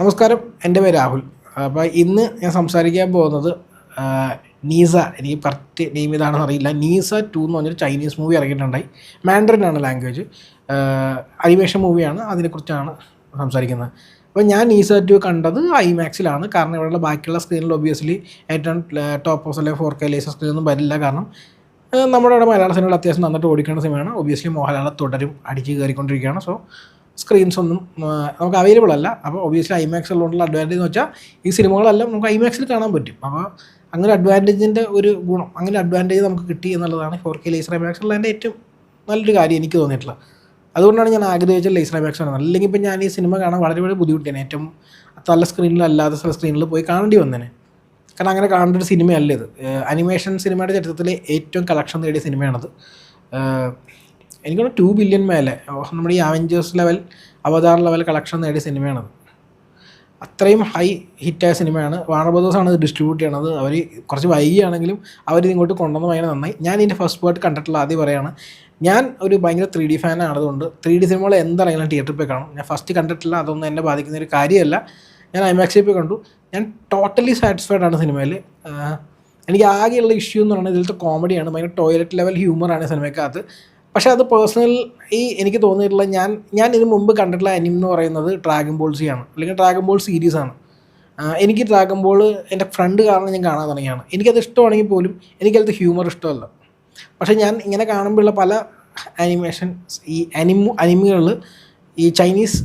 നമസ്കാരം, എൻ്റെ പേര് രാഹുൽ. അപ്പോൾ ഇന്ന് ഞാൻ സംസാരിക്കാൻ പോകുന്നത് നീസ, എനിക്ക് കറക്റ്റ് നെയിം ഇതാണെന്ന് അറിയില്ല, നീസ 2 എന്ന് പറഞ്ഞൊരു ചൈനീസ് മൂവി ഇറങ്ങിയിട്ടുണ്ടായി. മാൻഡറിനാണ് ലാംഗ്വേജ്, അനിമേഷൻ മൂവിയാണ്. അതിനെക്കുറിച്ചാണ് സംസാരിക്കുന്നത്. അപ്പോൾ ഞാൻ നീസ 2 കണ്ടത് ഐമാക്സിലാണ്. കാരണം ഇവിടെയുള്ള ബാക്കിയുള്ള സ്ക്രീനിൽ ഒബ്വിയസ്ലി ഏറ്റവും ടോപ്പ് അല്ലെങ്കിൽ 4K ലേസർ സ്ക്രീനൊന്നും വരില്ല. കാരണം നമ്മുടെ ഇവിടെ മലയാള സിനിമകൾ അത്യാവശ്യം നന്നായിട്ട് ഓടിക്കേണ്ട സിനിമയാണ്. ഒബ്വിയസ്ലി മോഹൻലാൽ തുടരും അടിച്ച് കയറിക്കൊണ്ടിരിക്കുകയാണ്. സോ സ്ക്രീൻസ് ഒന്നും നമുക്ക് അവൈലബിൾ അല്ല. അപ്പോൾ ഒബ്വിയസ്ലി ഐമാക്സ് ഉള്ളതുകൊണ്ടുള്ള അഡ്വാൻറ്റേജ് എന്ന് വെച്ചാൽ ഈ സിനിമകളെല്ലാം നമുക്ക് ഐമാക്സിൽ കാണാൻ പറ്റും. അപ്പോൾ അങ്ങനെ അഡ്വാൻറ്റേജിൻ്റെ ഒരു ഗുണം, അങ്ങനെ അഡ്വാൻറ്റേജ് നമുക്ക് കിട്ടി എന്നുള്ളതാണ് 4K ലേസർ ഐമാക്സ് ഉള്ളതിൻ്റെ ഏറ്റവും നല്ലൊരു കാര്യം എനിക്ക് തോന്നിയിട്ടുള്ളത്. അതുകൊണ്ടാണ് ഞാൻ ആഗ്രഹിച്ച ലേസർ ഐമാക്സ് ആണ്. അല്ലെങ്കിൽ ഇപ്പം ഞാൻ ഈ സിനിമ കാണാൻ വളരെ വളരെ ബുദ്ധിമുട്ടിയാണ്. ഏറ്റവും നല്ല സ്ക്രീനിലല്ലാതെ ചില സ്ക്രീനിൽ പോയി കാണേണ്ടി വന്നേനെ. കാരണം അങ്ങനെ കാണേണ്ട ഒരു സിനിമയല്ല ഇത്. അനിമേഷൻ സിനിമയുടെ ചരിത്രത്തിൽ ഏറ്റവും കളക്ഷൻ നേടിയ സിനിമയാണത്. എനിക്കൊന്ന് 2 ബില്യൺ മേലെ നമ്മുടെ ഈ അവഞ്ചേഴ്സ് ലെവൽ, അവതാർ ലെവൽ കളക്ഷൻ നേടിയ സിനിമയാണത്. അത്രയും ഹൈ ഹിറ്റായ സിനിമയാണ്. വാർണർ ബ്രദേഴ്സാണ് ഇത് ഡിസ്ട്രിബ്യൂട്ട് ചെയ്യണത്. അവർ കുറച്ച് വൈകിയാണെങ്കിലും അവരിങ്ങോട്ട് കൊണ്ടുവന്ന് ഭയങ്കര നന്നായി. ഞാൻ ഇതിൻ്റെ ഫസ്റ്റ് പാർട്ട് കണ്ടിട്ടുള്ള ആദ്യം പറയുകയാണ്, ഞാൻ ഒരു ഭയങ്കര 3D ഫാനാണതുകൊണ്ട് 3D സിനിമകൾ എന്താണെങ്കിലും തിയേറ്ററിൽ പോയി കാണും. ഞാൻ ഫസ്റ്റ് കണ്ടിട്ടില്ല, അതൊന്നും എന്നെ ബാധിക്കുന്ന ഒരു കാര്യമല്ല. ഞാൻ ഐമാക്സിൽ പോയി കണ്ടു. ഞാൻ ടോട്ടലി സാറ്റിസ്ഫൈഡ് ആണ് സിനിമയിൽ. എനിക്ക് ആകെയുള്ള ഇഷ്യൂ എന്ന് പറയുന്നത് ഇതിലത്തെ കോമഡിയാണ്. ഭയങ്കര ടോയ്ലറ്റ് ലെവൽ ഹ്യൂമറാണ് സിനിമയ്ക്കകത്ത്. പക്ഷേ അത് പേഴ്സണൽ എനിക്ക് തോന്നിയിട്ടുള്ള ഞാൻ ഇതിന് മുമ്പ് കണ്ടിട്ടുള്ള അനിമ എന്ന് പറയുന്നത് ഡ്രാഗൺ ബോൾ സി ആണ്, അല്ലെങ്കിൽ ഡ്രാഗൺ ബോൾ സീരീസാണ്. എനിക്ക് ഡ്രാഗൺ ബോൾ എൻ്റെ ഫ്രണ്ട് കാരണം ഞാൻ കാണാൻ തുടങ്ങിയാണ്. എനിക്കത് ഇഷ്ടമാണെങ്കിൽ പോലും എനിക്കത് ഹ്യൂമർ ഇഷ്ടമല്ല. പക്ഷേ ഞാൻ ഇങ്ങനെ കാണുമ്പോഴുള്ള പല അനിമേഷൻ ഈ അനിമകളിൽ ഈ ചൈനീസ്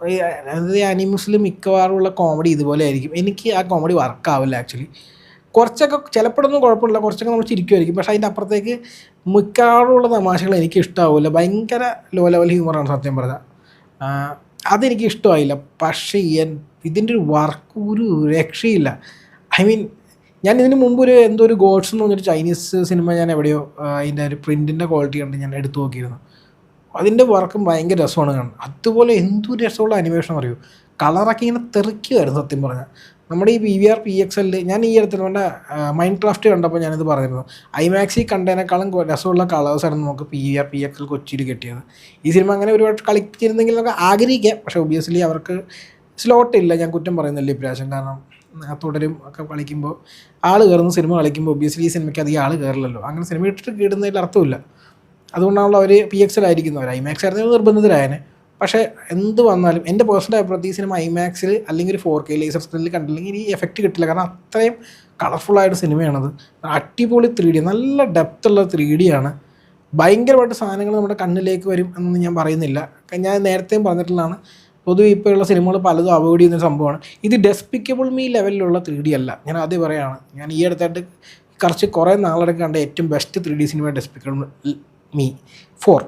അതായത് അനിമൽസിൽ മിക്കവാറുമുള്ള കോമഡി ഇതുപോലെ ആയിരിക്കും. എനിക്ക് ആ കോമഡി വർക്കാവില്ല ആക്ച്വലി. കുറച്ചൊക്കെ ചിലപ്പോഴൊന്നും കുഴപ്പമില്ല, കുറച്ചൊക്കെ നമ്മൾ ചിരിക്കുമായിരിക്കും. പക്ഷേ അതിൻ്റെ അപ്പുറത്തേക്ക് മിക്കവാറുമുള്ള തമാശകൾ എനിക്ക് ഇഷ്ടമാവില്ല. ഭയങ്കര ലോ ലെവൽ ഹ്യൂമറാണ് സത്യം പറഞ്ഞാൽ. അതെനിക്ക് ഇഷ്ടമായില്ല. പക്ഷേ ഇതിൻ്റെ ഒരു വർക്ക് ഒരു രക്ഷയില്ല. ഐ മീൻ, ഞാൻ ഇതിന് മുമ്പ് എന്തോ ഒരു ഗോഡ്സ് എന്ന് പറഞ്ഞൊരു ചൈനീസ് സിനിമ ഞാൻ എവിടെയോ അതിൻ്റെ ഒരു പ്രിൻറ്റിൻ്റെ ക്വാളിറ്റി കണ്ട് ഞാൻ എടുത്തു നോക്കിയിരുന്നു. അതിൻ്റെ വർക്കും ഭയങ്കര രസമാണ് കാണുന്നത്. അതുപോലെ എന്തൊരു രസമുള്ള അനിമേഷൻ അറിയൂ. കളറൊക്കെ ഇങ്ങനെ തെറിക്കുമായിരുന്നു സത്യം പറഞ്ഞാൽ. നമ്മുടെ ഈ PVR PXL ഞാൻ ഈ അടുത്ത് നമ്മുടെ മൈൻഡ് ക്രാഫ്റ്റ് കണ്ടപ്പോൾ ഞാനിത് പറഞ്ഞിരുന്നു. ഐമാക്സിൽ കണ്ടതിനേക്കാളും രസമുള്ള കളേഴ്സായിരുന്നു നമുക്ക് PVR PXL കൊച്ചിയിൽ കിട്ടിയത്. ഈ സിനിമ അങ്ങനെ ഒരുപാട് കളിച്ചിരുന്നെങ്കിൽ നമുക്ക് ആഗ്രഹിക്കാം. പക്ഷേ ഒബ്വിയസ്ലി അവർക്ക് സ്ലോട്ടില്ല. ഞാൻ കുറ്റം പറയുന്നില്ല ഇപ്രാവശ്യം. കാരണം തുടരും ഒക്കെ കളിക്കുമ്പോൾ ആൾ കയറുന്ന സിനിമ കളിക്കുമ്പോൾ ഒബ്വിയസ്ലി ഈ സിനിമയ്ക്ക് അധികം ആൾ കയറില്ലല്ലോ. അങ്ങനെ സിനിമ ഇട്ടിട്ട് കിടുന്നതിൽ അർത്ഥമില്ല. അതുകൊണ്ടാണല്ലോ അവർ PXL ആയിരിക്കുന്നവർ. ഐമാക്സ് ആയിരുന്നെങ്കിൽ നിർബന്ധിതരായനെ. പക്ഷേ എന്ത് വന്നാലും എൻ്റെ പേഴ്സണൽ അഭിപ്രായത്തിൽ ഈ സിനിമ ഐമാക്സിൽ അല്ലെങ്കിൽ ഒരു 4K ലേസർ സ്ക്രീനിൽ കണ്ടില്ലെങ്കിൽ ഈ എഫക്റ്റ് കിട്ടില്ല. കാരണം അത്രയും കളർഫുള്ളായിട്ട് സിനിമയാണത്. അടിപൊളി 3D, നല്ല ഡെപ്തുള്ള 3D ആണ്. ഭയങ്കരമായിട്ട് സാധനങ്ങൾ നമ്മുടെ കണ്ണിലേക്ക് വരും എന്നൊന്നും ഞാൻ പറയുന്നില്ല. ഞാൻ നേരത്തെയും പറഞ്ഞിട്ടുള്ളതാണ്, പൊതുവെ ഇപ്പോഴുള്ള സിനിമകൾ പലതും അവോയ്ഡ് ചെയ്യുന്ന സംഭവമാണ്. ഇത് ഡെസ്പിക്കബിൾ മീ ലെവലിലുള്ള 3D അല്ല. ഞാൻ ആദ്യം പറയുകയാണ്, ഞാൻ ഈ അടുത്തായിട്ട് കുറേ നാളെടുത്ത് കണ്ട ഏറ്റവും ബെസ്റ്റ് 3D സിനിമ ഡെസ്പിക്കബിൾ മീ 4.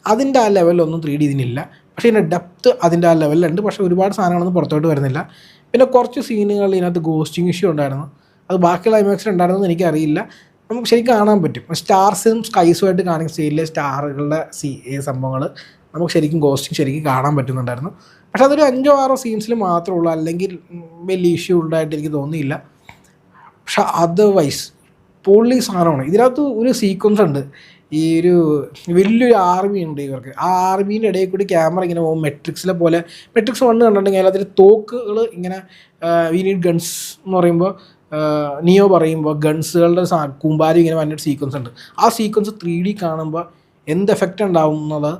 അതിൻ്റെ ആ ലെവലൊന്നും 3D ഇതിനില്ല. പക്ഷേ ഇതിൻ്റെ ഡെപ്ത്ത് അതിൻ്റെ ആ ലെവലിലുണ്ട്. പക്ഷേ ഒരുപാട് സാധനങ്ങളൊന്നും പുറത്തോട്ട് വരുന്നില്ല. പിന്നെ കുറച്ച് സീനുകൾ ഇതിനകത്ത് ഗോസ്റ്റിംഗ് ഇഷ്യൂ ഉണ്ടായിരുന്നു. അത് ബാക്കിയുള്ള ഐമാക്സിൽ ഉണ്ടായിരുന്നെന്ന് എനിക്കറിയില്ല. നമുക്ക് ശരിക്കും കാണാൻ പറ്റും. സ്റ്റാർസും സ്കൈസുമായിട്ട് കാണിക്കുന്ന സീനിലെ സ്റ്റാറുകളുടെ സംഭവങ്ങൾ നമുക്ക് ശരിക്കും ഗോസ്റ്റിംഗ് ശരിക്കും കാണാൻ പറ്റുന്നുണ്ടായിരുന്നു. പക്ഷേ അതൊരു 5-6 സീൻസിൽ മാത്രമേ ഉള്ളൂ. അല്ലെങ്കിൽ വലിയ ഇഷ്യൂ ഉണ്ടായിട്ട് എനിക്ക് തോന്നിയില്ല. പക്ഷെ അതർവൈസ് പൊള്ളി സാധനമാണ്. ഇതിനകത്ത് ഒരു സീക്വൻസ് ഉണ്ട്. ഈ ഒരു വലിയൊരു ആർമി ഉണ്ട് ഇവർക്ക്. ആ ആർമീൻ്റെ ഇടയിൽ കൂടി ക്യാമറ ഇങ്ങനെ പോകും. മെട്രിക്സിലെ പോലെ. മെട്രിക്സ് 1 കണ്ടിട്ടുണ്ടെങ്കിൽ അതിൽ തോക്കുകൾ ഇങ്ങനെ വി നീഡ് ഗൺസ് എന്ന് പറയുമ്പോൾ നിയോ പറയുമ്പോൾ ഗൺസുകളുടെ കൂമ്പാരി ഇങ്ങനെ വന്നിട്ട് സീക്വൻസ് ഉണ്ട്. ആ സീക്വൻസ് 3D കാണുമ്പോൾ എന്ത് എഫക്റ്റ് ഉണ്ടാവും എന്നുള്ളത്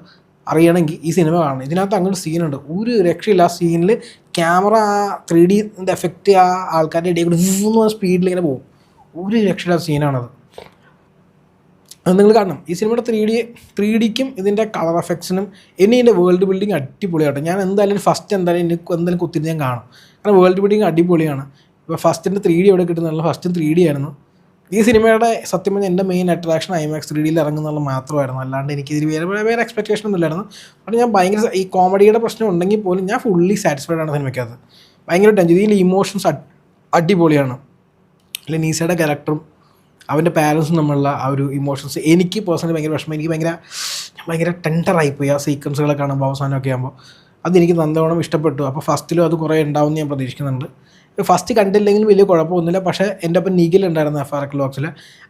അറിയണമെങ്കിൽ ഈ സിനിമ കാണണം. ഇതിനകത്ത് അങ്ങനെ സീനുണ്ട്, ഒരു രക്ഷയില്ല. ആ സീനിൽ ക്യാമറ 3Dൻ്റെ എഫക്റ്റ് ആ ആൾക്കാരുടെ ഇടയിൽ കൂടി 3 സ്പീഡിൽ ഇങ്ങനെ പോകും. ഒരു രക്ഷയില്ലാത്ത സീനാണത്. അത് നിങ്ങൾ കാണണം. ഈ സിനിമയുടെ 3Dക്കും ഇതിൻ്റെ കളർ എഫക്ട്സിനും ഇതിൻ്റെ വേൾഡ് ബിൽഡിങ് അടിപൊളിയാട്ടോ. ഞാൻ എന്തായാലും ഫസ്റ്റ് എന്തായാലും കുത്തിരി ഞാൻ കാണും. കാരണം വേൾഡ് ബിൽഡിങ് അടിപൊളിയാണ്. ഇപ്പോൾ ഫസ്റ്റിൻ്റെ 3D എവിടെ കിട്ടുന്നുള്ള ഫസ്റ്റും 3D ആയിരുന്നു. ഈ സിനിമയുടെ സത്യം പറഞ്ഞാൽ എൻ്റെ മെയിൻ അട്രാക്ഷൻ ഐമാക്സ് 3Dയിൽ ഇറങ്ങുന്നുള്ള മാത്രമായിരുന്നു. അല്ലാണ്ട് എനിക്കിതിൽ വേറെ എക്സ്പെക്റ്റേഷൻ ഒന്നും ഇല്ലായിരുന്നു. അപ്പോൾ ഞാൻ ഭയങ്കര ഈ കോമഡിയുടെ പ്രശ്നം ഉണ്ടെങ്കിൽ പോലും ഞാൻ ഫുള്ളി സാറ്റിസ്ഫൈഡ് ആണ് സിനിമയ്ക്കകത്ത്. ഭയങ്കര ടെൻഷൻ. ഇതിൽ ഇമോഷൻസ് അടിപൊളിയാണ്. അല്ലെങ്കിൽ നീസയുടെ ക്യാരക്ടറും അവൻ്റെ പാരൻസും തമ്മിലുള്ള ആ ഒരു ഇമോഷൻസ് എനിക്ക് പേഴ്സണലി ഭയങ്കര വിഷമം. എനിക്ക് ഭയങ്കര ടെൻഡറായിപ്പോയി ആ സീക്വൻസുകളെ കാണുമ്പോൾ അവസാനമൊക്കെ ആകുമ്പോൾ. അതെനിക്ക് നല്ലവണ്ണം ഇഷ്ടപ്പെട്ടു. അപ്പോൾ ഫസ്റ്റിലും അത് കുറേ ഉണ്ടാവുമെന്ന് ഞാൻ പ്രതീക്ഷിക്കുന്നുണ്ട്. ഫസ്റ്റ് കണ്ടില്ലെങ്കിൽ വലിയ കുഴപ്പമൊന്നുമില്ല. പക്ഷേ എൻ്റെ ഒപ്പം നിഖിൽ ഉണ്ടായിരുന്നു FR ക്ലോക്സിൽ.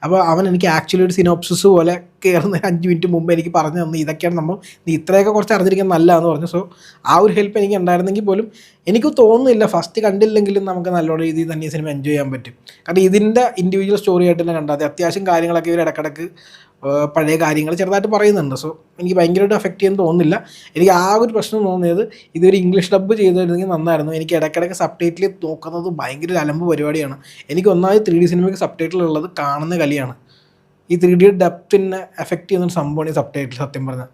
അപ്പോൾ അവൻ എനിക്ക് ആക്ച്വലി ഒരു സിനോപ്സിസ് പോലെ കയറുന്ന 5 മിനിറ്റ് മുമ്പ് എനിക്ക് പറഞ്ഞു തന്നു ഇതൊക്കെയാണ് നമ്മൾ നീ ഇത്രയൊക്കെ കുറച്ച് അറിഞ്ഞിരിക്കാൻ നല്ലതെന്ന് പറഞ്ഞു. സോ ആ ഒരു ഹെൽപ്പ് എനിക്ക് ഉണ്ടായിരുന്നെങ്കിൽ പോലും എനിക്ക് തോന്നുന്നില്ല ഫസ്റ്റ് കണ്ടില്ലെങ്കിലും നമുക്ക് നല്ലോണം രീതിയിൽ തന്നെ ഈ സിനിമ എൻജോയ് ചെയ്യാൻ പറ്റും. കാരണം ഇതിൻ്റെ ഇൻഡിവിജ്വൽ സ്റ്റോറി ആയിട്ട് തന്നെ കണ്ടാൽ അത്യാവശ്യം കാര്യങ്ങളൊക്കെ ഇവർ ഇടക്കിടക്ക് പഴയ കാര്യങ്ങൾ ചെറുതായിട്ട് പറയുന്നുണ്ട്. സോ എനിക്ക് ഭയങ്കരമായിട്ട് എഫക്റ്റ് ചെയ്യാൻ തോന്നുന്നില്ല. എനിക്ക് ആ ഒരു പ്രശ്നം തോന്നിയത് ഇതൊരു ഇംഗ്ലീഷ് ഡബ് ചെയ്തിരുന്നെങ്കിൽ നന്നായിരുന്നു. എനിക്ക് ഇടയ്ക്കിടയ്ക്ക് സബ് ടൈറ്റിൽ നോക്കുന്നത് ഭയങ്കര ഒരു അലമ്പ് പരിപാടിയാണ്. എനിക്ക് ഒന്നാമത് 3D സിനിമയ്ക്ക് സബ് ടൈറ്റിൽ ഉള്ളത് കാണുന്ന കലിയാണ്. ഈ 3D ഡെപ്തിനെ എഫക്റ്റ് ചെയ്യുന്ന സംഭവമാണ് ഈ സബ് ടൈറ്റിൽ. സത്യം പറഞ്ഞാൽ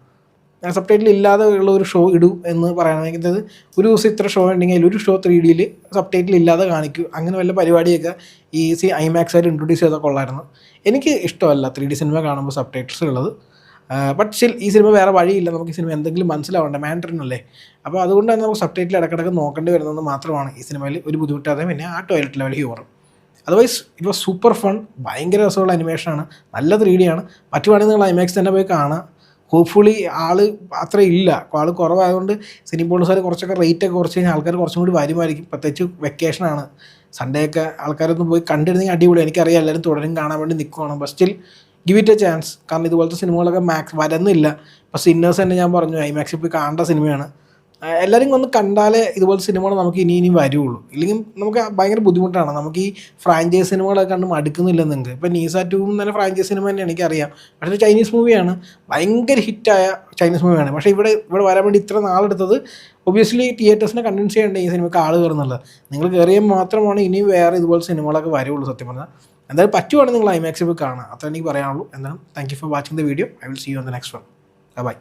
ഞാൻ സബ് ടൈറ്റിൽ ഇല്ലാതെ ഉള്ള ഒരു ഷോ ഇടും എന്ന് പറയുന്നത് ഒരു ദിവസം ഇത്ര ഷോ ഉണ്ടെങ്കിൽ ഒരു ഷോ 3Dയിൽ സബ് ടൈറ്റിൽ ഇല്ലാതെ കാണിക്കൂ. അങ്ങനെ വല്ല പരിപാടിയൊക്കെ ഈ IMAX ആയിട്ട് ഇൻട്രൊഡ്യൂസ് ചെയ്താൽ കൊള്ളായിരുന്നു. എനിക്ക് ഇഷ്ടമല്ല 3D സിനിമ കാണുമ്പോൾ സബ് ടൈറ്റിൽസ് ഉള്ളത്. ബട്ട് സ്റ്റിൽ ഈ സിനിമ വേറെ വഴിയില്ല. നമുക്ക് ഈ സിനിമ എന്തെങ്കിലും മനസ്സിലാവണ്ടേ, മാൻഡറിൻ അല്ലേ. അപ്പോൾ അതുകൊണ്ട് തന്നെ നമുക്ക് സബ് ടൈറ്റിൽ ഇടക്കിടക്ക് നോക്കേണ്ടി വരുന്നത് മാത്രമാണ് ഈ സിനിമയിൽ ഒരു ബുദ്ധിമുട്ടാതെ. പിന്നെ ആ ടോയ്ലറ്റ് ലെവൽ ഹ്യൂമറും. Otherwise it was super fun. ഭയങ്കര രസമുള്ള അനിമേഷനാണ്, നല്ല 3D ആണ്. പറ്റുവാണെങ്കിൽ നിങ്ങൾ IMAX തന്നെ പോയി കാണാം. ഹോപ്പ്ഫുള്ളി ആൾ അത്ര ഇല്ല, ആൾ കുറവായതുകൊണ്ട് സിനിമോൾസാർ കുറച്ചൊക്കെ റേറ്റൊക്കെ കുറച്ച് കഴിഞ്ഞാൽ ആൾക്കാർ കുറച്ചും കൂടി വരുമായിരിക്കും. പ്രത്യേകിച്ച് വെക്കേഷനാണ്, സൺഡേ ഒക്കെ ആൾക്കാരൊന്നും പോയി കണ്ടിരുന്നെങ്കിൽ അടിപൊളി. എനിക്കറിയാം എല്ലാവരും തുടരും കാണാൻ വേണ്ടി നിൽക്കുവാണ്. But still give it A chance. കാരണം ഇതുപോലത്തെ സിനിമകളൊക്കെ വരുന്നില്ല. ഇപ്പോൾ സിന്നേഴ്സ് തന്നെ ഞാൻ പറഞ്ഞു IMAXിൽ പോയി കാണേണ്ട സിനിമയാണ്. എല്ലാവരും ഒന്ന് കണ്ടാലേ ഇതുപോലത്തെ സിനിമകൾ നമുക്ക് ഇനിയും വരുള്ളൂ. ഇല്ലെങ്കിൽ നമുക്ക് ഭയങ്കര ബുദ്ധിമുട്ടാണ്. നമുക്ക് ഈ ഫ്രാഞ്ചൈസ് സിനിമകളൊക്കെ കണ്ട് മടുക്കുന്നില്ലെന്നുണ്ട്. ഇപ്പോൾ നീസ 2 തന്നെ ഫ്രാഞ്ചൈസ് സിനിമ തന്നെ എനിക്കറിയാം. പക്ഷേ ചൈനീസ് മൂവിയാണ്, ഭയങ്കര ഹിറ്റായ ചൈനീസ് മൂവിയാണ്. പക്ഷേ ഇവിടെ വരാൻ വേണ്ടി ഇത്ര നാളെടുത്തത് ഒബ്വിയസ്ലി തിയേറ്റേഴ്സിനെ കൺവിൻസ് ചെയ്യേണ്ട ഈ സിനിമയ്ക്ക് ആൾ കയറുന്നുള്ളത്. നിങ്ങൾ കയറിയാൽ മാത്രമാണ് ഇനിയും വേറെ ഇതുപോലത്തെ സിനിമകളൊക്കെ വരുള്ളൂ. സത്യം പറഞ്ഞാൽ എന്തായാലും പറ്റുവാണെങ്കിൽ നിങ്ങൾ IMAXിൽ പോയി കാണാം. അത്ര എനിക്ക് പറയാനുള്ളൂ. എന്തായാലും thank you for watching the video. I will see you on the next one. By.